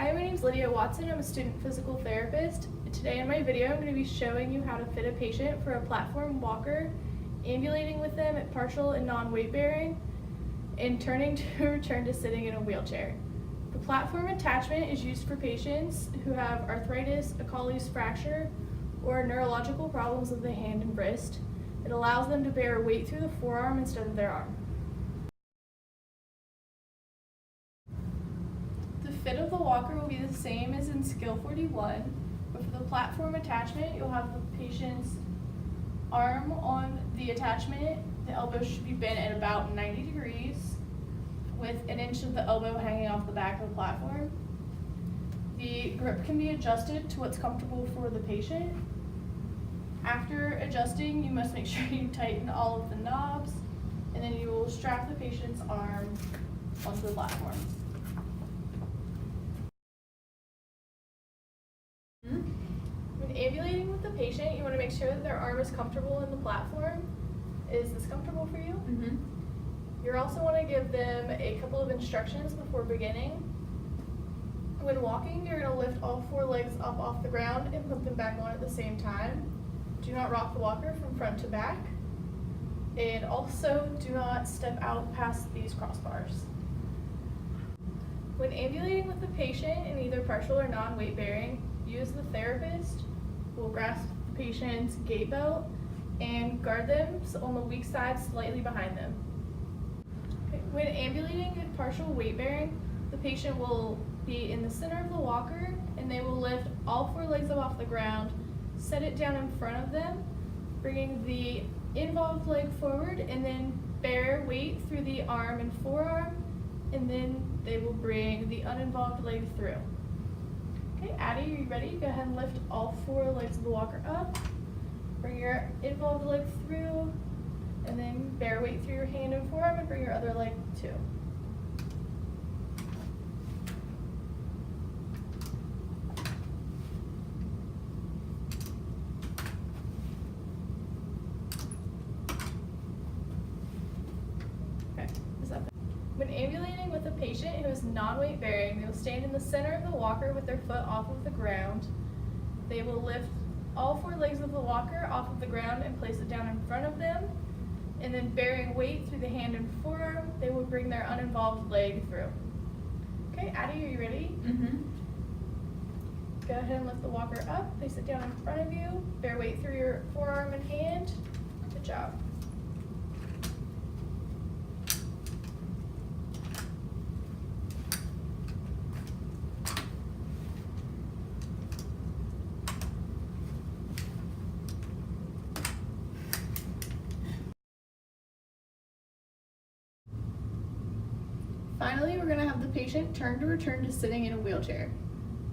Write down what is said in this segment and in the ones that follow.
Hi, my name is Lydia Watson. I'm a student physical therapist. Today in my video, I'm going to be showing you how to fit a patient for a platform walker, ambulating with them at partial and non-weight bearing, and turning to return to sitting in a wheelchair. The platform attachment is used for patients who have arthritis, Achilles fracture, or neurological problems of the hand and wrist. It allows them to bear weight through the forearm instead of their arm. The fit of the walker will be the same as in Skill 41, but for the platform attachment, you'll have the patient's arm on the attachment. The elbow should be bent at about 90 degrees, with an inch of the elbow hanging off the back of the platform. The grip can be adjusted to what's comfortable for the patient. After adjusting, you must make sure you tighten all of the knobs, and then you will strap the patient's arm onto the platform. When ambulating with the patient, you want to make sure that their arm is comfortable in the platform. Is this comfortable for you? Mm-hmm. You also want to give them a couple of instructions before beginning. When walking, you're going to lift all four legs up off the ground and put them back on at the same time. Do not rock the walker from front to back. And also do not step out past these crossbars. When ambulating with the patient in either partial or non-weight bearing, you as the therapist will grasp the patient's gait belt and guard them on the weak side slightly behind them. Okay. When ambulating in partial weight bearing, the patient will be in the center of the walker and they will lift all four legs up off the ground, set it down in front of them, bringing the involved leg forward, and then bear weight through the arm and forearm, and then they will bring the uninvolved leg through. Okay, Addie, are you ready? Go ahead and lift all four legs of the walker up. Bring your involved leg through, and then bear weight through your hand and forearm, and bring your other leg too. Okay, is that better? When ambulating with a patient who is non-weight bearing, they will stand in the center of the walker with their foot off of the ground. They will lift all four legs of the walker off of the ground and place it down in front of them. And then bearing weight through the hand and forearm, they will bring their uninvolved leg through. Okay, Addie, are you ready? Mm-hmm. Go ahead and lift the walker up, place it down in front of you, bear weight through your forearm and hand. Good job. Finally, we're going to have the patient turn to return to sitting in a wheelchair.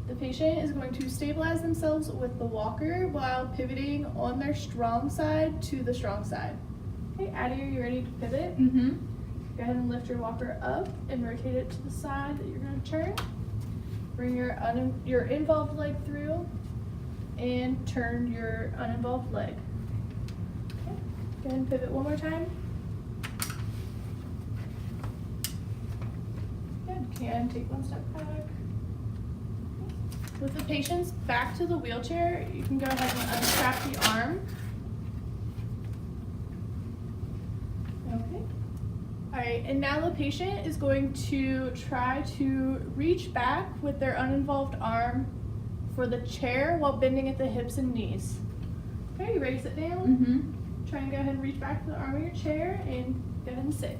The patient is going to stabilize themselves with the walker while pivoting on their strong side to the strong side. Okay, Addie, are you ready to pivot? Mm-hmm. Go ahead and lift your walker up and rotate it to the side that you're going to turn. Bring your involved leg through and turn your uninvolved leg. Okay, go ahead and pivot one more time. Can take one step back. With the patient's back to the wheelchair, you can go ahead and unstrap the arm. Okay. All right, and now the patient is going to try to reach back with their uninvolved arm for the chair while bending at the hips and knees. Okay, you ready to sit down? Mm-hmm. Try and go ahead and reach back to the arm of your chair and go ahead and sit.